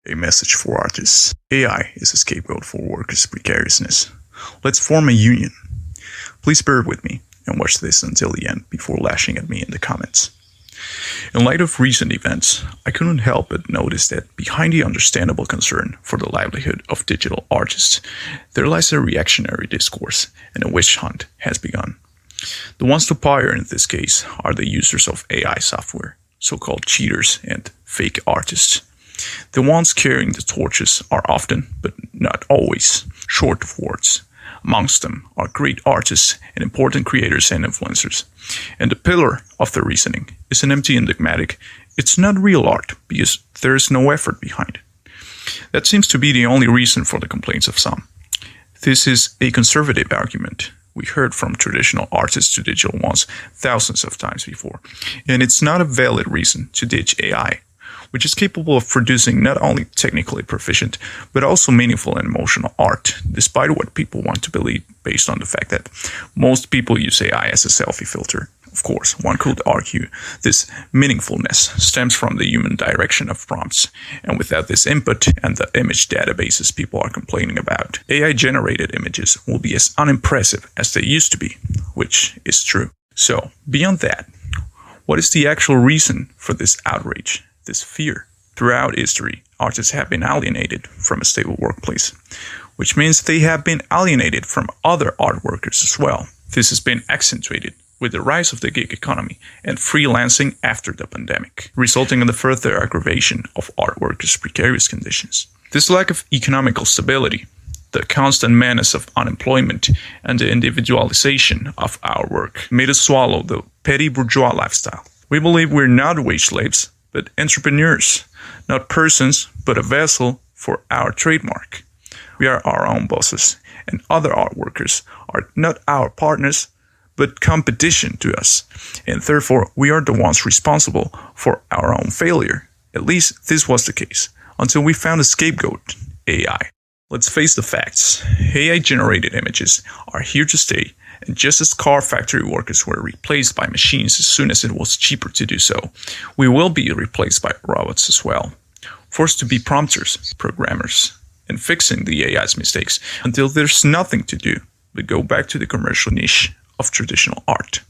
A message for artists. AI is a scapegoat for workers' precariousness. Let's form a union. Please bear with me and watch this until the end before lashing at me in the comments. In light of recent events, I couldn't help but notice that behind the understandable concern for the livelihood of digital artists, there lies a reactionary discourse, and a witch hunt has begun. The ones to fire in this case are the users of AI software, so-called cheaters and fake artists. The ones carrying the torches are often, but not always, short of words. Amongst them are great artists and important creators and influencers. And the pillar of the reasoning is an empty enigmatic, it's not real art because there is no effort behind it. That seems to be the only reason for the complaints of some. This is a conservative argument. We heard from traditional artists to digital ones thousands of times before. And it's not a valid reason to ditch AI, which is capable of producing not only technically proficient, but also meaningful and emotional art, despite what people want to believe based on the fact that most people use AI as a selfie filter. Of course, one could argue this meaningfulness stems from the human direction of prompts, and without this input and the image databases people are complaining about, AI-generated images will be as unimpressive as they used to be, which is true. So, beyond that, what is the actual reason for this outrage? This fear. Throughout history, artists have been alienated from a stable workplace, which means they have been alienated from other art workers as well. This has been accentuated with the rise of the gig economy and freelancing after the pandemic, resulting in the further aggravation of art workers' precarious conditions. This lack of economical stability, the constant menace of unemployment, and the individualization of our work made us swallow the petty bourgeois lifestyle. We believe we're not wage slaves, but entrepreneurs, not persons, but a vessel for our trademark. We are our own bosses, and other art workers are not our partners, but competition to us, and therefore we are the ones responsible for our own failure. At least this was the case, until we found a scapegoat, AI. Let's face the facts. AI-generated images are here to stay, and just as car factory workers were replaced by machines as soon as it was cheaper to do so, we will be replaced by robots as well, forced to be prompters, programmers, and fixing the AI's mistakes until there's nothing to do but go back to the commercial niche of traditional art.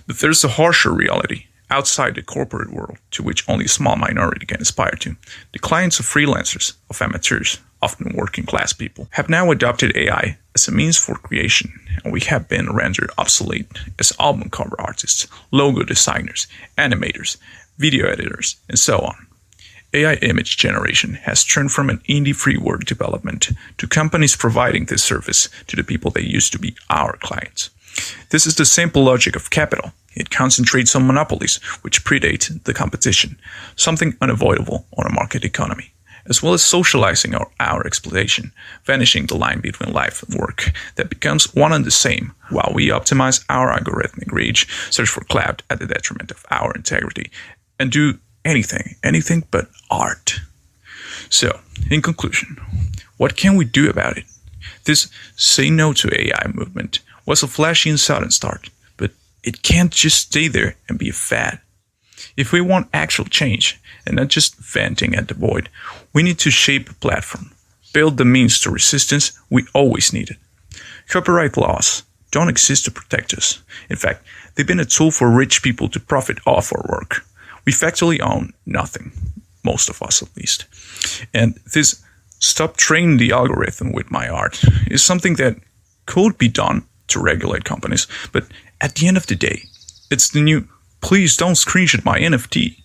But there's a harsher reality outside the corporate world to which only a small minority can aspire to. The clients of freelancers, of amateurs, often working class people, have now adopted AI as a means for creation, and we have been rendered obsolete as album cover artists, logo designers, animators, video editors, and so on. AI image generation has turned from an indie free work development to companies providing this service to the people that used to be our clients. This is the simple logic of capital. It concentrates on monopolies which predate the competition, something unavoidable on a market economy, as well as socializing our exploitation, vanishing the line between life and work that becomes one and the same, while we optimize our algorithmic reach, search for clout at the detriment of our integrity, and do anything but art. So, in conclusion, what can we do about it? This say no to AI movement was a flashy and sudden start, but it can't just stay there and be a fad. If we want actual change, and not just venting at the void, we need to shape a platform, build the means to resistance we always needed. Copyright laws don't exist to protect us. In fact, they've been a tool for rich people to profit off our work. We factually own nothing, most of us at least. And this stop training the algorithm with my art is something that could be done to regulate companies, but at the end of the day, it's the new please don't screenshot my NFT.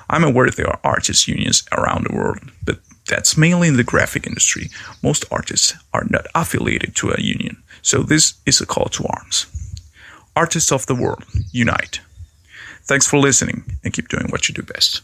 I'm aware there are artists unions around the world, but that's mainly in the graphic industry. Most artists are not affiliated to a union, so this is a call to arms. Artists of the world, unite. Thanks for listening and keep doing what you do best.